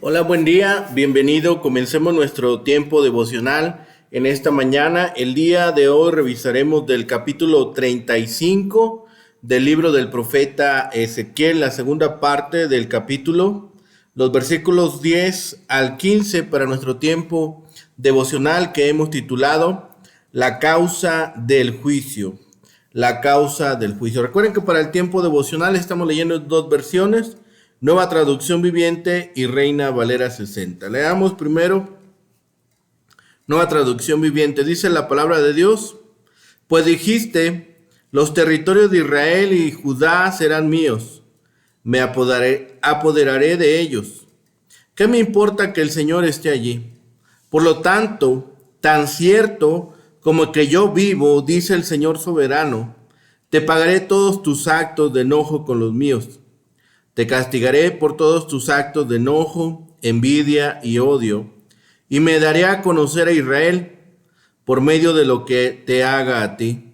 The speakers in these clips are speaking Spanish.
Hola, buen día, bienvenido. Comencemos nuestro tiempo devocional en esta mañana. El día de hoy revisaremos del capítulo 35 del libro del profeta Ezequiel, la segunda parte del capítulo, los versículos 10 al 15 para nuestro tiempo devocional que hemos titulado La causa del juicio. La causa del juicio. Recuerden que para el tiempo devocional estamos leyendo dos versiones, Nueva Traducción Viviente y Reina Valera 60. Leamos primero Nueva Traducción Viviente. Dice la palabra de Dios: Pues dijiste, los territorios de Israel y Judá serán míos. Me apoderaré de ellos. ¿Qué me importa que el Señor esté allí? Por lo tanto, tan cierto como que yo vivo, dice el Señor soberano, te pagaré todos tus actos de enojo con los míos. Te castigaré por todos tus actos de enojo, envidia y odio, y me daré a conocer a Israel por medio de lo que te haga a ti.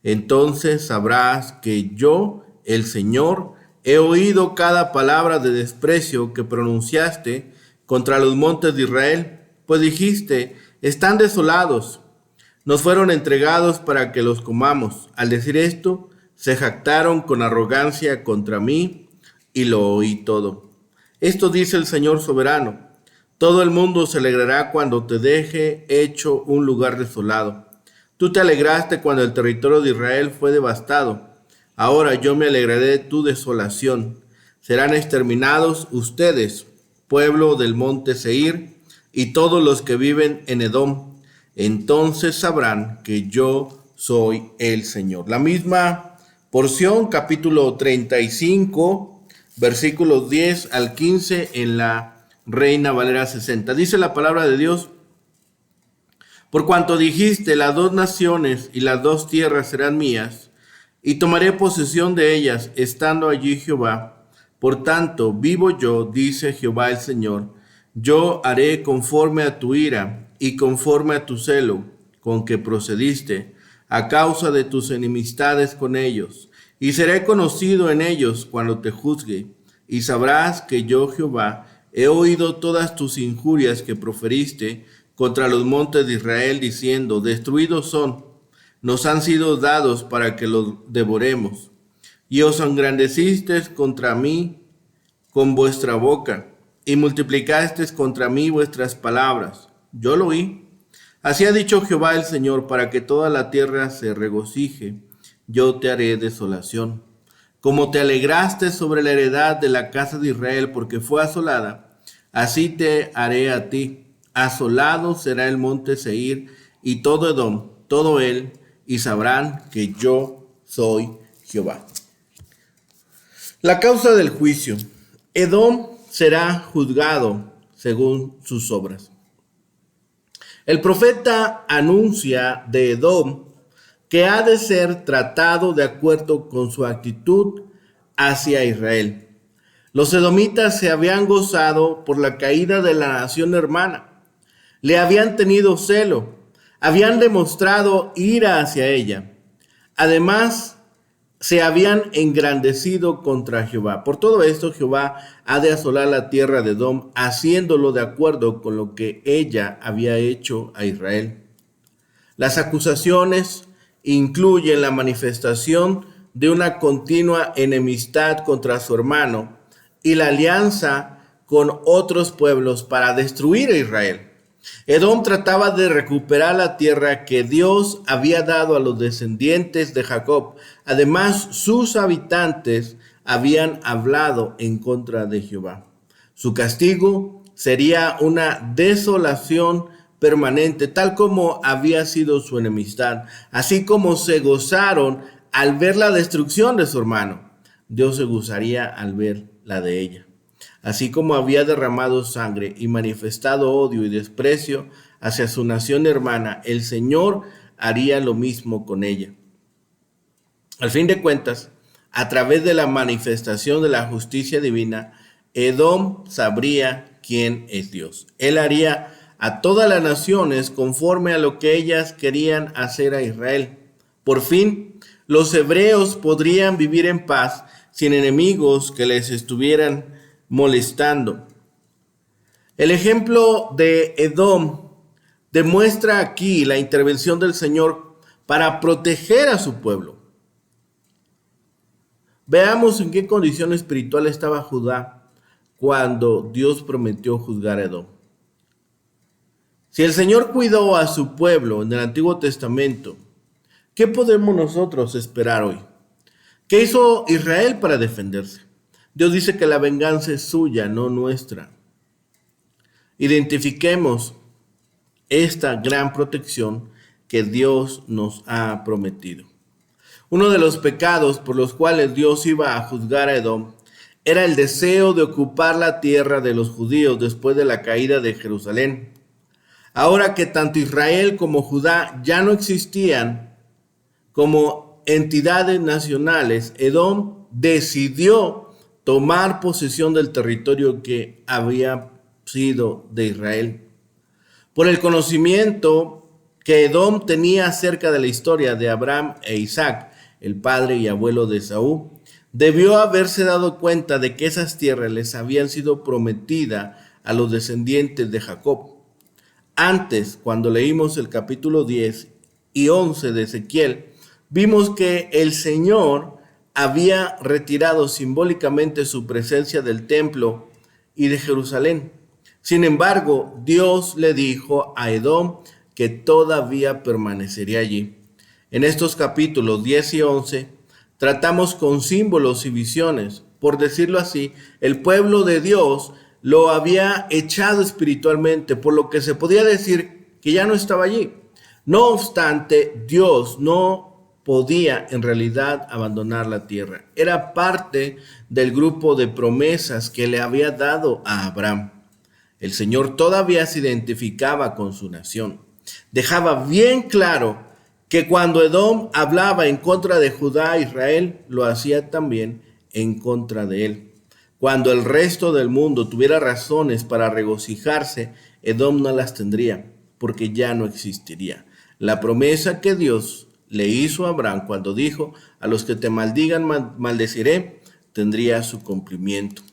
Entonces sabrás que yo, el Señor, he oído cada palabra de desprecio que pronunciaste contra los montes de Israel, pues dijiste, están desolados, nos fueron entregados para que los comamos. Al decir esto, se jactaron con arrogancia contra mí y lo oí todo. Esto dice el Señor soberano: todo el mundo se alegrará cuando te deje hecho un lugar desolado. Tú te alegraste cuando el territorio de Israel fue devastado. Ahora yo me alegraré de tu desolación. Serán exterminados ustedes, pueblo del monte Seir, y todos los que viven en Edom. Entonces sabrán que yo soy el Señor. La misma porción, capítulo 35, versículos 10 al 15 en la Reina Valera 60. Dice la palabra de Dios: Por cuanto dijiste, las dos naciones y las dos tierras serán mías, y tomaré posesión de ellas, estando allí Jehová. Por tanto, vivo yo, dice Jehová el Señor, yo haré conforme a tu ira y conforme a tu celo, con que procediste, a causa de tus enemistades con ellos, y seré conocido en ellos cuando te juzgue, y sabrás que yo, Jehová, he oído todas tus injurias que proferiste contra los montes de Israel, diciendo, destruidos son, nos han sido dados para que los devoremos. Y os engrandecisteis contra mí con vuestra boca, y multiplicasteis contra mí vuestras palabras. Yo lo oí. Así ha dicho Jehová el Señor: para que toda la tierra se regocije, yo te haré desolación. Como te alegraste sobre la heredad de la casa de Israel, porque fue asolada, así te haré a ti. Asolado será el monte Seir y todo Edom, todo él, y sabrán que yo soy Jehová. La causa del juicio. Edom será juzgado según sus obras. El profeta anuncia de Edom que ha de ser tratado de acuerdo con su actitud hacia Israel. Los edomitas se habían gozado por la caída de la nación hermana. Le habían tenido celo, habían demostrado ira hacia ella. Además, se habían engrandecido contra Jehová. Por todo esto, Jehová ha de asolar la tierra de Edom, haciéndolo de acuerdo con lo que ella había hecho a Israel. Las acusaciones incluyen la manifestación de una continua enemistad contra su hermano y la alianza con otros pueblos para destruir a Israel. Edom trataba de recuperar la tierra que Dios había dado a los descendientes de Jacob. Además, sus habitantes habían hablado en contra de Jehová. Su castigo sería una desolación permanente, tal como había sido su enemistad, así como se gozaron al ver la destrucción de su hermano. Dios se gozaría al ver la de ella. Así como había derramado sangre y manifestado odio y desprecio hacia su nación hermana, el Señor haría lo mismo con ella. Al fin de cuentas, a través de la manifestación de la justicia divina, Edom sabría quién es Dios. Él haría a todas las naciones conforme a lo que ellas querían hacer a Israel. Por fin, los hebreos podrían vivir en paz sin enemigos que les estuvieran molestando. El ejemplo de Edom demuestra aquí la intervención del Señor para proteger a su pueblo. Veamos en qué condición espiritual estaba Judá cuando Dios prometió juzgar a Edom. Si el Señor cuidó a su pueblo en el Antiguo Testamento, ¿qué podemos nosotros esperar hoy? ¿Qué hizo Israel para defenderse? Dios dice que la venganza es suya, no nuestra. Identifiquemos esta gran protección que Dios nos ha prometido. Uno de los pecados por los cuales Dios iba a juzgar a Edom era el deseo de ocupar la tierra de los judíos después de la caída de Jerusalén. Ahora que tanto Israel como Judá ya no existían como entidades nacionales, Edom decidió tomar posesión del territorio que había sido de Israel. Por el conocimiento que Edom tenía acerca de la historia de Abraham e Isaac, el padre y abuelo de Esaú, debió haberse dado cuenta de que esas tierras les habían sido prometidas a los descendientes de Jacob. Antes, cuando leímos el capítulo 10 y 11 de Ezequiel, vimos que el Señor había retirado simbólicamente su presencia del templo y de Jerusalén. Sin embargo, Dios le dijo a Edom que todavía permanecería allí. En estos capítulos 10 y 11 tratamos con símbolos y visiones. Por decirlo así, el pueblo de Dios lo había echado espiritualmente, por lo que se podía decir que ya no estaba allí. No obstante, Dios no podía en realidad abandonar la tierra. Era parte del grupo de promesas que le había dado a Abraham. El Señor todavía se identificaba con su nación. Dejaba bien claro que cuando Edom hablaba en contra de Judá e Israel, lo hacía también en contra de él. Cuando el resto del mundo tuviera razones para regocijarse, Edom no las tendría, porque ya no existiría. La promesa que Dios le hizo a Abraham cuando dijo: a los que te maldigan maldeciré, tendría su cumplimiento.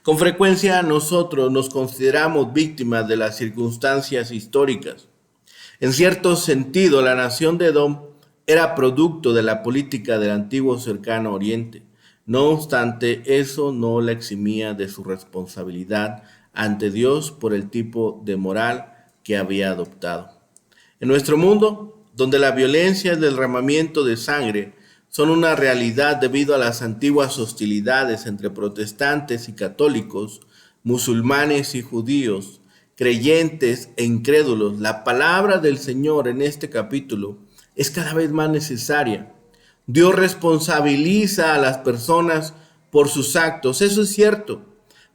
Con frecuencia nosotros nos consideramos víctimas de las circunstancias históricas. En cierto sentido, la nación de Edom era producto de la política del antiguo cercano oriente. No obstante, eso no la eximía de su responsabilidad ante Dios por el tipo de moral que había adoptado. En nuestro mundo, donde la violencia y el derramamiento de sangre son una realidad debido a las antiguas hostilidades entre protestantes y católicos, musulmanes y judíos, creyentes e incrédulos, la palabra del Señor en este capítulo es cada vez más necesaria. Dios responsabiliza a las personas por sus actos, eso es cierto,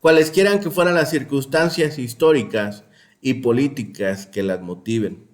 cualesquiera que fueran las circunstancias históricas y políticas que las motiven.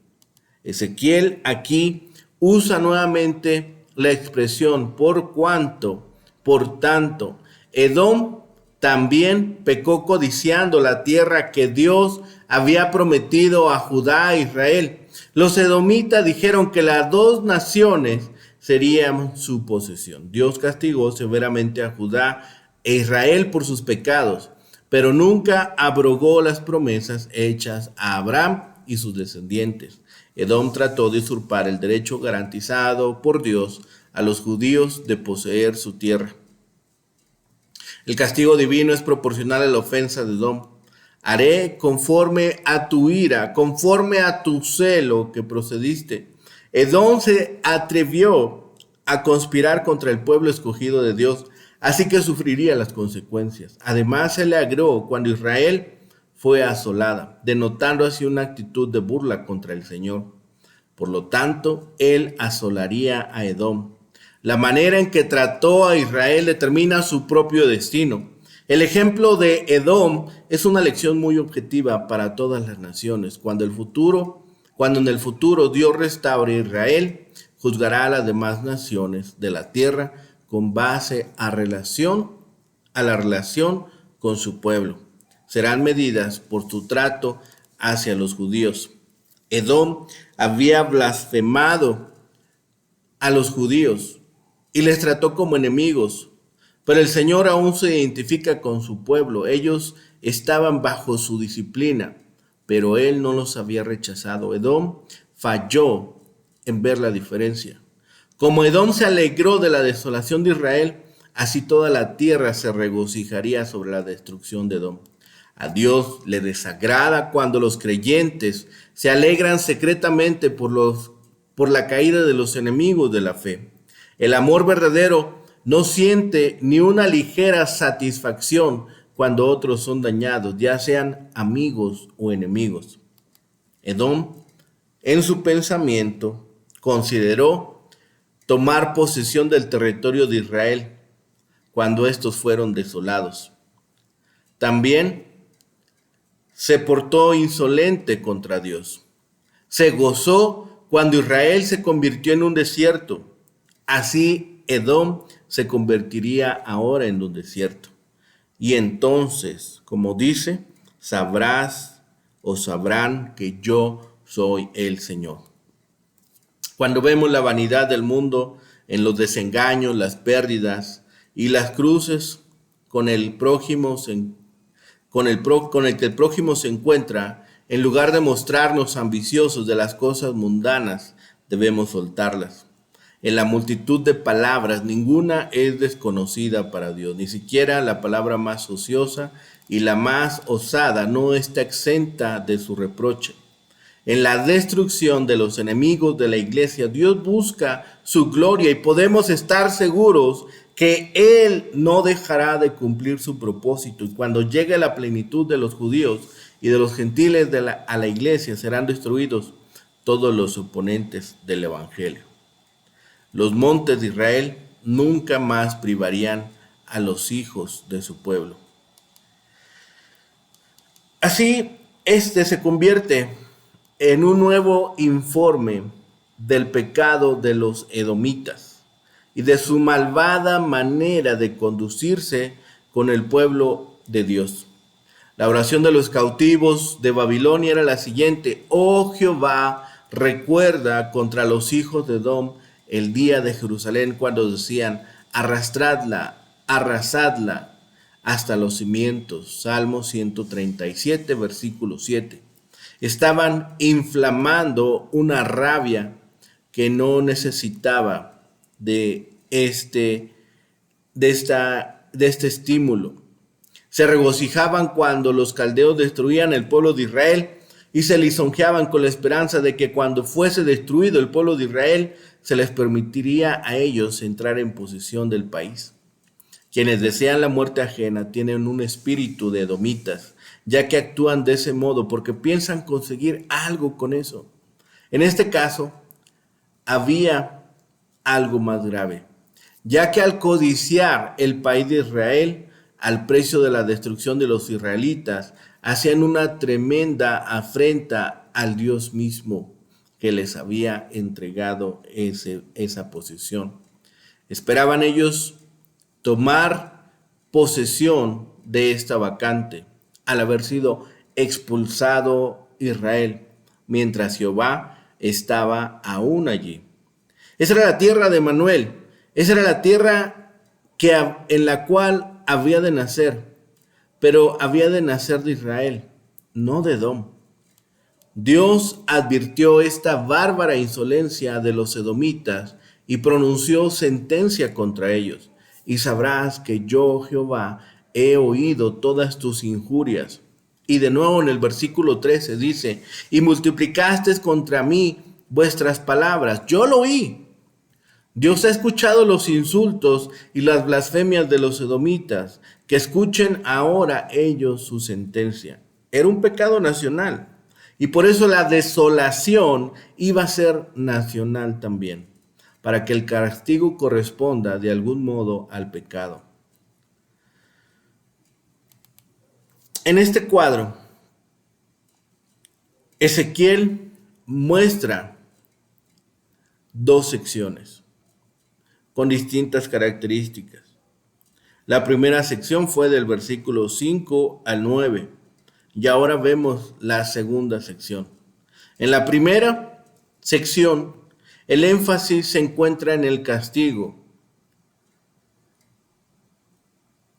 Ezequiel aquí usa nuevamente la expresión por cuanto, por tanto. Edom también pecó codiciando la tierra que Dios había prometido a Judá e Israel. Los edomitas dijeron que las dos naciones serían su posesión. Dios castigó severamente a Judá e Israel por sus pecados, pero nunca abrogó las promesas hechas a Abraham y sus descendientes. Edom trató de usurpar el derecho garantizado por Dios a los judíos de poseer su tierra. El castigo divino es proporcional a la ofensa de Edom. Haré conforme a tu ira, conforme a tu celo que procediste. Edom se atrevió a conspirar contra el pueblo escogido de Dios, así que sufriría las consecuencias. Además, se le agregó cuando Israel fue asolada, denotando así una actitud de burla contra el Señor. Por lo tanto, él asolaría a Edom. La manera en que trató a Israel determina su propio destino. El ejemplo de Edom es una lección muy objetiva para todas las naciones. Cuando en el futuro Dios restaure a Israel, juzgará a las demás naciones de la tierra con base a la relación con su pueblo. Serán medidas por su trato hacia los judíos. Edom había blasfemado a los judíos y les trató como enemigos. Pero el Señor aún se identifica con su pueblo. Ellos estaban bajo su disciplina, pero Él no los había rechazado. Edom falló en ver la diferencia. Como Edom se alegró de la desolación de Israel, así toda la tierra se regocijaría sobre la destrucción de Edom. A Dios le desagrada cuando los creyentes se alegran secretamente por la caída de los enemigos de la fe. El amor verdadero no siente ni una ligera satisfacción cuando otros son dañados, ya sean amigos o enemigos. Edom, en su pensamiento, consideró tomar posesión del territorio de Israel cuando estos fueron desolados. También se portó insolente contra Dios. Se gozó cuando Israel se convirtió en un desierto. Así Edom se convertiría ahora en un desierto. Y entonces, como dice, sabrás o sabrán que yo soy el Señor. Cuando vemos la vanidad del mundo en los desengaños, las pérdidas y las cruces con el que el prójimo se encuentra, en lugar de mostrarnos ambiciosos de las cosas mundanas, debemos soltarlas. En la multitud de palabras, ninguna es desconocida para Dios, ni siquiera la palabra más ociosa y la más osada no está exenta de su reproche. En la destrucción de los enemigos de la iglesia, Dios busca su gloria y podemos estar seguros que Él no dejará de cumplir su propósito. Y cuando llegue la plenitud de los judíos y de los gentiles a la iglesia, serán destruidos todos los oponentes del evangelio. Los montes de Israel nunca más privarían a los hijos de su pueblo. Así, este se convierte en un nuevo informe del pecado de los edomitas y de su malvada manera de conducirse con el pueblo de Dios. La oración de los cautivos de Babilonia era la siguiente: oh Jehová, recuerda contra los hijos de Edom el día de Jerusalén, cuando decían, arrastradla, arrasadla hasta los cimientos. Salmo 137, versículo 7. Estaban inflamando una rabia que no necesitaba de este estímulo. Se regocijaban cuando los caldeos destruían el pueblo de Israel y se lisonjeaban con la esperanza de que cuando fuese destruido el pueblo de Israel, se les permitiría a ellos entrar en posesión del país. Quienes desean la muerte ajena tienen un espíritu de edomitas, ya que actúan de ese modo porque piensan conseguir algo con eso. En este caso, había algo más grave, ya que al codiciar el país de Israel, al precio de la destrucción de los israelitas, hacían una tremenda afrenta al Dios mismo que les había entregado esa posesión. Esperaban ellos tomar posesión de esta vacante al haber sido expulsado Israel, mientras Jehová estaba aún allí. Esa era la tierra de Manuel, esa era la tierra en la cual había de nacer, pero había de nacer de Israel, no de Edom. Dios advirtió esta bárbara insolencia de los edomitas y pronunció sentencia contra ellos. Y sabrás que yo, Jehová, he oído todas tus injurias. Y de nuevo en el versículo 13 dice, y multiplicaste contra mí vuestras palabras. Yo lo oí. Dios ha escuchado los insultos y las blasfemias de los edomitas. Que escuchen ahora ellos su sentencia. Era un pecado nacional. Y por eso la desolación iba a ser nacional también, para que el castigo corresponda de algún modo al pecado. En este cuadro, Ezequiel muestra dos secciones con distintas características. La primera sección fue del versículo 5 al 9. Y ahora vemos la segunda sección. En la primera sección, el énfasis se encuentra en el castigo.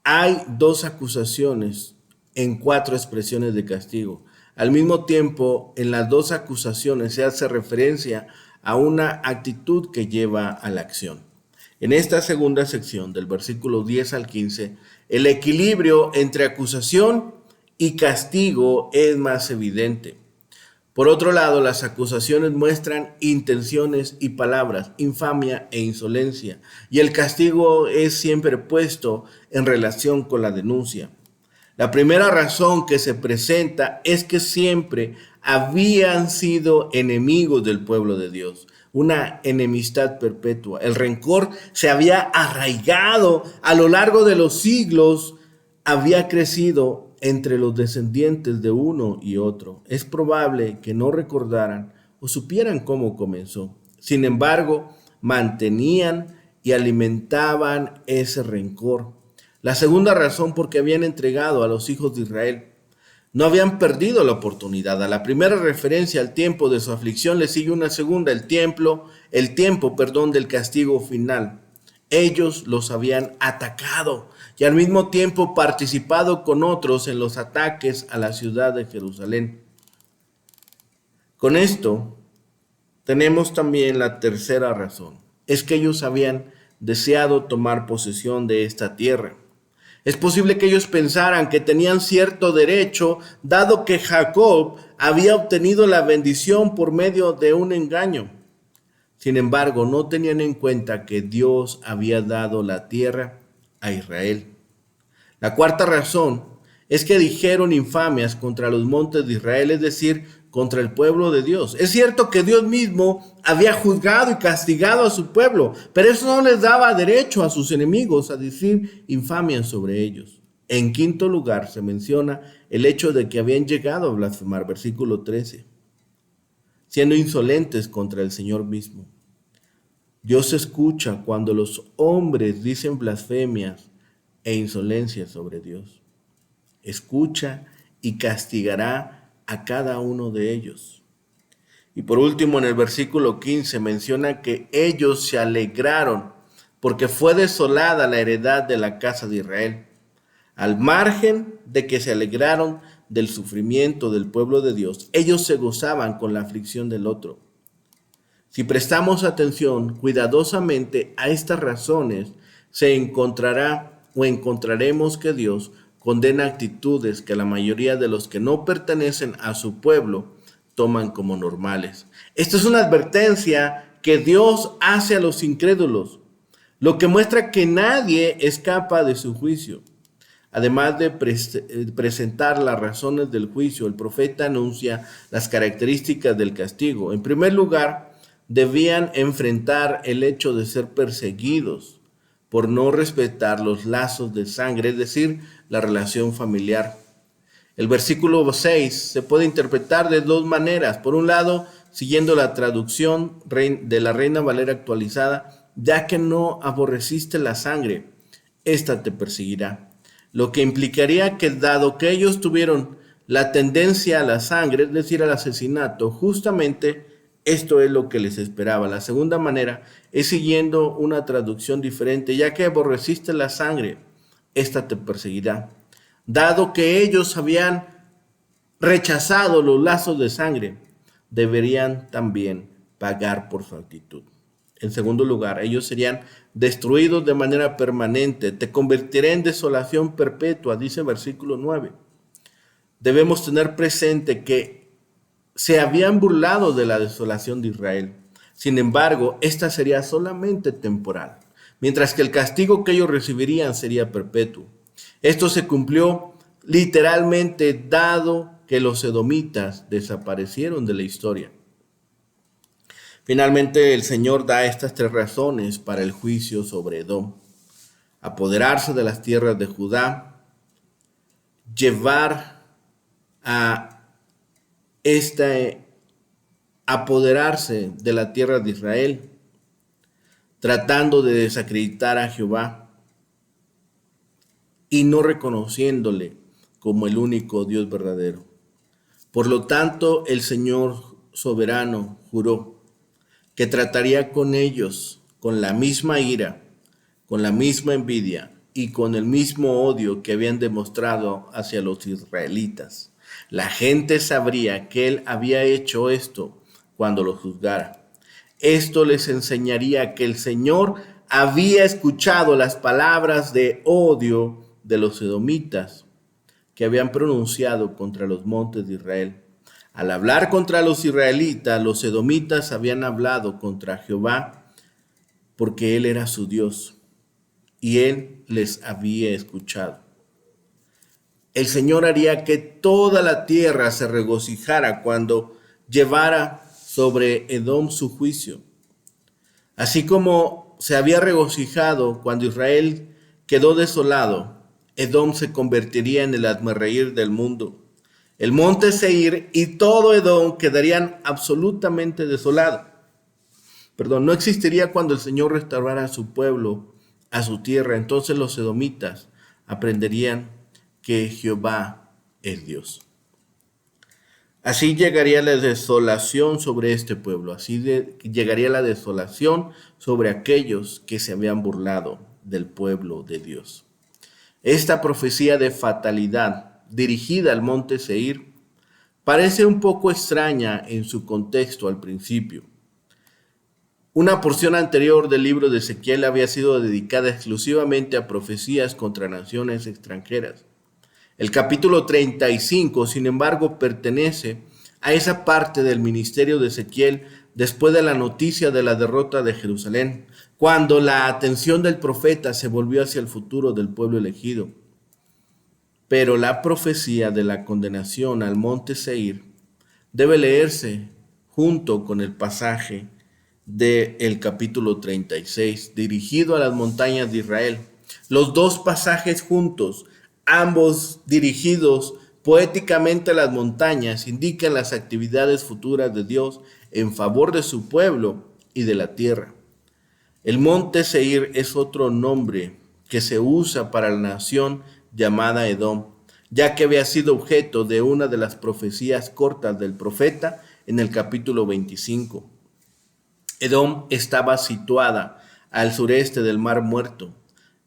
hay dos acusaciones en 4 expresiones de castigo. Al mismo tiempo, en las dos acusaciones se hace referencia a una actitud que lleva a la acción. En esta segunda sección, del versículo 10 al 15, el equilibrio entre acusación y castigo es más evidente. Por otro lado, las acusaciones muestran intenciones y palabras, infamia e insolencia, y el castigo es siempre puesto en relación con la denuncia. La primera razón que se presenta es que siempre habían sido enemigos del pueblo de Dios, una enemistad perpetua. El rencor se había arraigado a lo largo de los siglos, había crecido entre los descendientes de uno y otro. Es probable que no recordaran o supieran cómo comenzó. Sin embargo, mantenían y alimentaban ese rencor. La segunda razón porque habían entregado a los hijos de Israel. No habían perdido la oportunidad. A la primera referencia al tiempo de su aflicción le sigue una segunda, el tiempo del castigo final. Ellos los habían atacado y al mismo tiempo participado con otros en los ataques a la ciudad de Jerusalén. Con esto tenemos también la tercera razón. Es que ellos habían deseado tomar posesión de esta tierra. Es posible que ellos pensaran que tenían cierto derecho, dado que Jacob había obtenido la bendición por medio de un engaño. Sin embargo, no tenían en cuenta que Dios había dado la tierra a Israel. La cuarta razón es que dijeron infamias contra los montes de Israel, es decir, contra el pueblo de Dios. Es cierto que Dios mismo había juzgado y castigado a su pueblo, pero eso no les daba derecho a sus enemigos a decir infamias sobre ellos. En quinto lugar se menciona el hecho de que habían llegado a blasfemar, versículo 13, siendo insolentes contra el Señor mismo. Dios escucha cuando los hombres dicen blasfemias e insolencias sobre Dios. Escucha y castigará a cada uno de ellos. Y por último, en el versículo 15 menciona que ellos se alegraron porque fue desolada la heredad de la casa de Israel. Al margen de que se alegraron del sufrimiento del pueblo de Dios, ellos se gozaban con la aflicción del otro. Si prestamos atención cuidadosamente a estas razones, se encontrará o encontraremos que Dios condena actitudes que la mayoría de los que no pertenecen a su pueblo toman como normales. Esta es una advertencia que Dios hace a los incrédulos, lo que muestra que nadie escapa de su juicio. Además de presentar las razones del juicio, el profeta anuncia las características del castigo. En primer lugar, debían enfrentar el hecho de ser perseguidos por no respetar los lazos de sangre, es decir, la relación familiar. El versículo 6 se puede interpretar de dos maneras. Por un lado, siguiendo la traducción de la Reina Valera actualizada, ya que no aborreciste la sangre, esta te perseguirá. Lo que implicaría que dado que ellos tuvieron la tendencia a la sangre, es decir, al asesinato, justamente esto es lo que les esperaba. La segunda manera es siguiendo una traducción diferente, ya que aborreciste la sangre, esta te perseguirá. Dado que ellos habían rechazado los lazos de sangre, deberían también pagar por su actitud. En segundo lugar, ellos serían destruidos de manera permanente. Te convertiré en desolación perpetua, dice el versículo 9. Debemos tener presente que se habían burlado de la desolación de Israel. Sin embargo, esta sería solamente temporal, mientras que el castigo que ellos recibirían sería perpetuo. Esto se cumplió literalmente dado que los edomitas desaparecieron de la historia. Finalmente, el Señor da estas 3 razones para el juicio sobre Edom: apoderarse de las tierras de Judá, llevar a apoderarse de la tierra de Israel, tratando de desacreditar a Jehová y no reconociéndole como el único Dios verdadero. Por lo tanto, el Señor soberano juró que trataría con ellos con la misma ira, con la misma envidia y con el mismo odio que habían demostrado hacia los israelitas. La gente sabría que él había hecho esto cuando los juzgara. Esto les enseñaría que el Señor había escuchado las palabras de odio de los edomitas que habían pronunciado contra los montes de Israel. Al hablar contra los israelitas, los edomitas habían hablado contra Jehová porque Él era su Dios y Él les había escuchado. El Señor haría que toda la tierra se regocijara cuando llevara sobre Edom su juicio. Así como se había regocijado cuando Israel quedó desolado, Edom se convertiría en el hazmerreír del mundo. El monte Seir y todo Edom quedarían absolutamente desolados. No existiría cuando el Señor restaurara a su pueblo, a su tierra. Entonces los edomitas aprenderían que Jehová es Dios. Así llegaría la desolación sobre este pueblo, llegaría la desolación sobre aquellos que se habían burlado del pueblo de Dios. Esta profecía de fatalidad dirigida al monte Seir parece un poco extraña en su contexto al principio. Una porción anterior del libro de Ezequiel había sido dedicada exclusivamente a profecías contra naciones extranjeras. El capítulo 35, sin embargo, pertenece a esa parte del ministerio de Ezequiel después de la noticia de la derrota de Jerusalén, cuando la atención del profeta se volvió hacia el futuro del pueblo elegido. Pero la profecía de la condenación al monte Seir debe leerse junto con el pasaje del capítulo 36, dirigido a las montañas de Israel. Los dos pasajes juntos, ambos dirigidos poéticamente a las montañas, indican las actividades futuras de Dios en favor de su pueblo y de la tierra. El monte Seir es otro nombre que se usa para la nación llamada Edom, ya que había sido objeto de una de las profecías cortas del profeta en el capítulo 25. Edom estaba situada al sureste del Mar Muerto,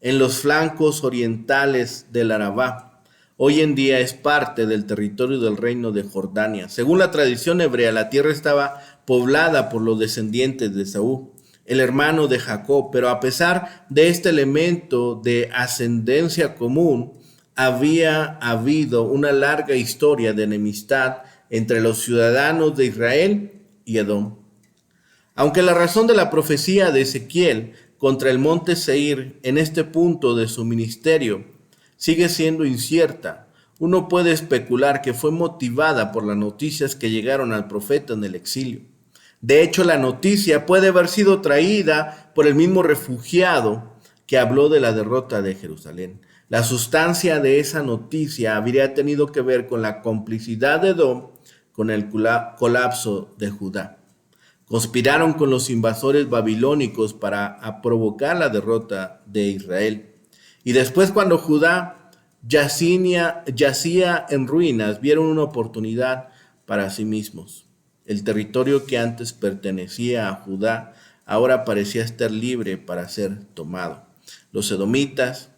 en los flancos orientales del Arabá. Hoy en día es parte del territorio del reino de Jordania. Según la tradición hebrea, la tierra estaba poblada por los descendientes de Esaú, el hermano de Jacob, pero a pesar de este elemento de ascendencia común, había habido una larga historia de enemistad entre los ciudadanos de Israel y Edom. Aunque la razón de la profecía de Ezequiel contra el monte Seir en este punto de su ministerio sigue siendo incierta, uno puede especular que fue motivada por las noticias que llegaron al profeta en el exilio. De hecho, la noticia puede haber sido traída por el mismo refugiado que habló de la derrota de Jerusalén. La sustancia de esa noticia habría tenido que ver con la complicidad de Edom con el colapso de Judá. Conspiraron con los invasores babilónicos para provocar la derrota de Israel. Y después, cuando Judá yacía en ruinas, vieron una oportunidad para sí mismos. El territorio que antes pertenecía a Judá ahora parecía estar libre para ser tomado. Los edomitas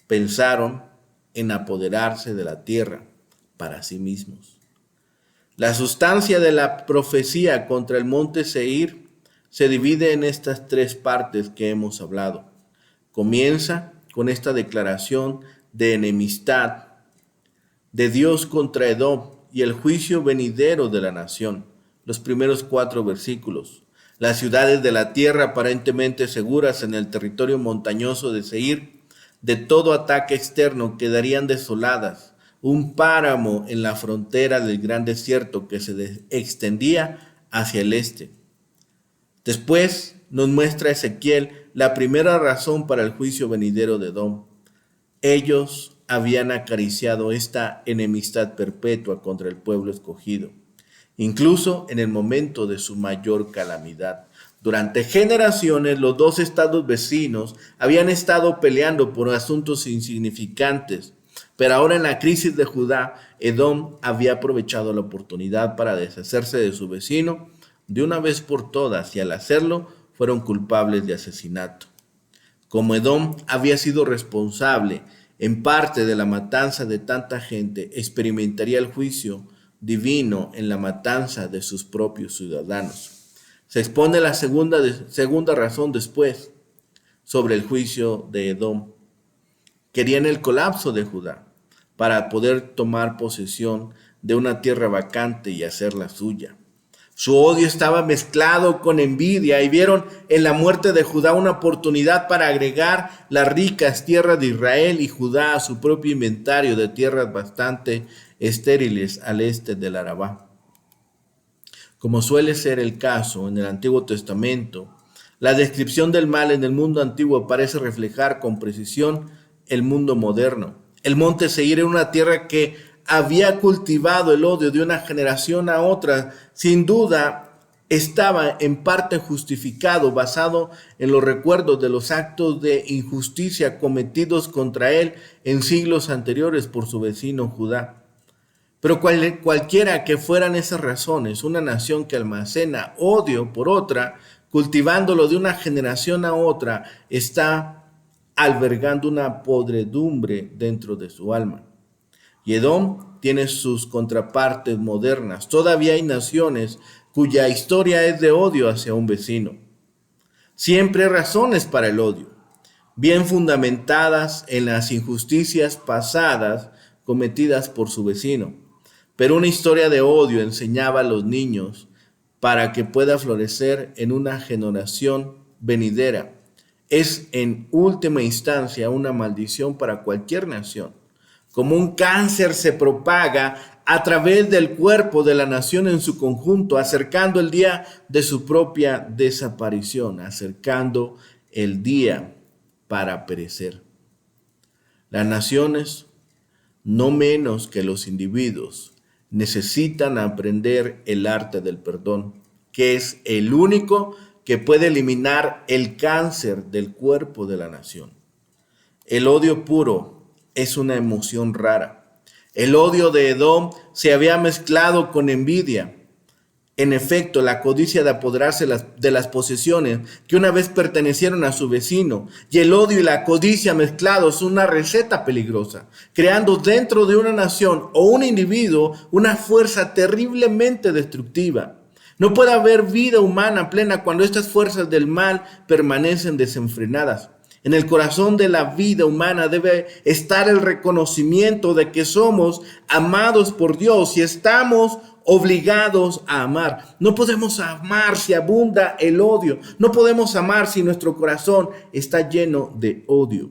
pensaron en apoderarse de la tierra para sí mismos. La sustancia de la profecía contra el monte Seir se divide en estas tres partes que hemos hablado. Comienza con esta declaración de enemistad de Dios contra Edom y el juicio venidero de la nación. Los primeros 4 versículos. Las ciudades de la tierra aparentemente seguras en el territorio montañoso de Seir, de todo ataque externo, quedarían desoladas. Un páramo en la frontera del gran desierto que se extendía hacia el este. Después nos muestra Ezequiel la primera razón para el juicio venidero de Edom. Ellos habían acariciado esta enemistad perpetua contra el pueblo escogido, incluso en el momento de su mayor calamidad. Durante generaciones, los dos estados vecinos habían estado peleando por asuntos insignificantes, pero ahora en la crisis de Judá, Edom había aprovechado la oportunidad para deshacerse de su vecino de una vez por todas, y al hacerlo fueron culpables de asesinato. Como Edom había sido responsable en parte de la matanza de tanta gente, experimentaría el juicio divino en la matanza de sus propios ciudadanos. Se expone la segunda razón después sobre el juicio de Edom. Querían el colapso de Judá para poder tomar posesión de una tierra vacante y hacerla suya. Su odio estaba mezclado con envidia y vieron en la muerte de Judá una oportunidad para agregar las ricas tierras de Israel y Judá a su propio inventario de tierras bastante estériles al este del Arabá. Como suele ser el caso en el Antiguo Testamento, la descripción del mal en el mundo antiguo parece reflejar con precisión el mundo moderno. El monte Seir era una tierra que había cultivado el odio de una generación a otra. Sin duda, estaba en parte justificado, basado en los recuerdos de los actos de injusticia cometidos contra él en siglos anteriores por su vecino Judá. Pero cualquiera que fueran esas razones, una nación que almacena odio por otra, cultivándolo de una generación a otra, está albergando una podredumbre dentro de su alma. Y Edom tiene sus contrapartes modernas. Todavía hay naciones cuya historia es de odio hacia un vecino. Siempre hay razones para el odio, bien fundamentadas en las injusticias pasadas cometidas por su vecino. Pero una historia de odio enseñaba a los niños para que pueda florecer en una generación venidera. Es en última instancia una maldición para cualquier nación. Como un cáncer se propaga a través del cuerpo de la nación en su conjunto, acercando el día de su propia desaparición, acercando el día para perecer. Las naciones, no menos que los individuos, necesitan aprender el arte del perdón, que es el único que puede eliminar el cáncer del cuerpo de la nación. El odio puro es una emoción rara. El odio de Edom se había mezclado con envidia. En efecto, la codicia de apoderarse de las posesiones que una vez pertenecieron a su vecino, y el odio y la codicia mezclados son una receta peligrosa, creando dentro de una nación o un individuo una fuerza terriblemente destructiva. No puede haber vida humana plena cuando estas fuerzas del mal permanecen desenfrenadas. En el corazón de la vida humana debe estar el reconocimiento de que somos amados por Dios y estamos obligados a amar. No podemos amar si abunda el odio. No podemos amar si nuestro corazón está lleno de odio.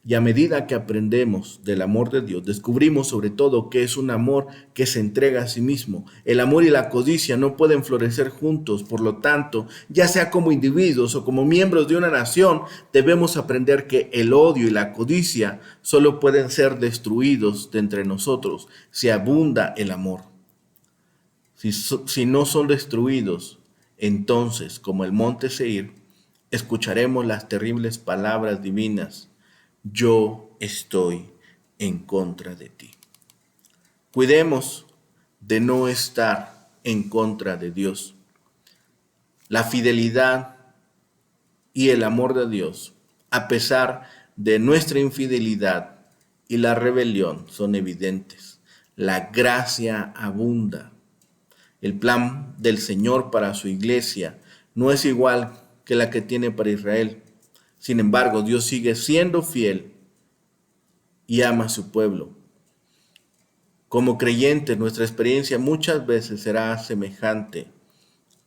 Y a medida que aprendemos del amor de Dios, descubrimos sobre todo que es un amor que se entrega a sí mismo. El amor y la codicia no pueden florecer juntos. Por lo tanto, ya sea como individuos o como miembros de una nación, debemos aprender que el odio y la codicia solo pueden ser destruidos de entre nosotros si abunda el amor. Si no son destruidos, entonces, como el monte Seir, escucharemos las terribles palabras divinas: yo estoy en contra de ti. Cuidemos de no estar en contra de Dios. La fidelidad y el amor de Dios, a pesar de nuestra infidelidad y la rebelión, son evidentes. La gracia abunda. El plan del Señor para su iglesia no es igual que la que tiene para Israel. Sin embargo, Dios sigue siendo fiel y ama a su pueblo. Como creyentes, nuestra experiencia muchas veces será semejante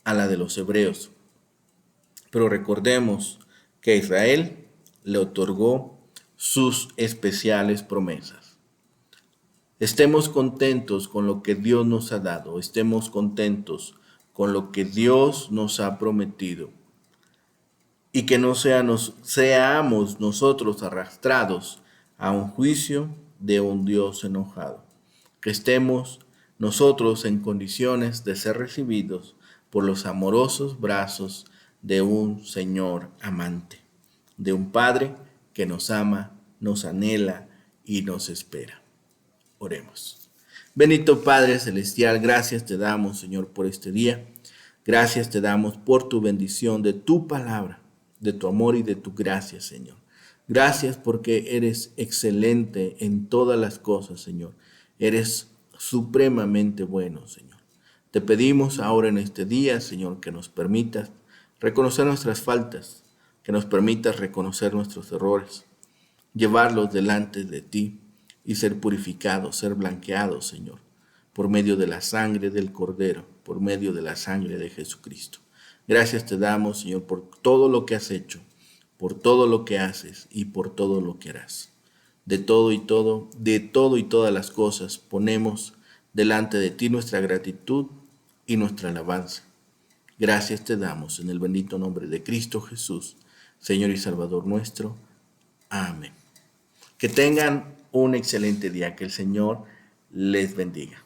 a la de los hebreos. Pero recordemos que a Israel le otorgó sus especiales promesas. Estemos contentos con lo que Dios nos ha dado. Estemos contentos con lo que Dios nos ha prometido. Y que no seamos nosotros arrastrados a un juicio de un Dios enojado. Que estemos nosotros en condiciones de ser recibidos por los amorosos brazos de un Señor amante, de un Padre que nos ama, nos anhela y nos espera. Oremos. Bendito Padre Celestial, gracias te damos, Señor, por este día. Gracias te damos por tu bendición de tu palabra. de tu amor y de tu gracia, Señor. Gracias porque eres excelente en todas las cosas, Señor. Eres supremamente bueno, Señor. Te pedimos ahora en este día, Señor, que nos permitas reconocer nuestras faltas, que nos permitas reconocer nuestros errores, llevarlos delante de ti y ser purificados, ser blanqueados, Señor, por medio de la sangre del Cordero, por medio de la sangre de Jesucristo. Gracias te damos, Señor, por todo lo que has hecho, por todo lo que haces y por todo lo que harás. De todo y todas las cosas ponemos delante de ti nuestra gratitud y nuestra alabanza. Gracias te damos en el bendito nombre de Cristo Jesús, Señor y Salvador nuestro. Amén. Que tengan un excelente día, que el Señor les bendiga.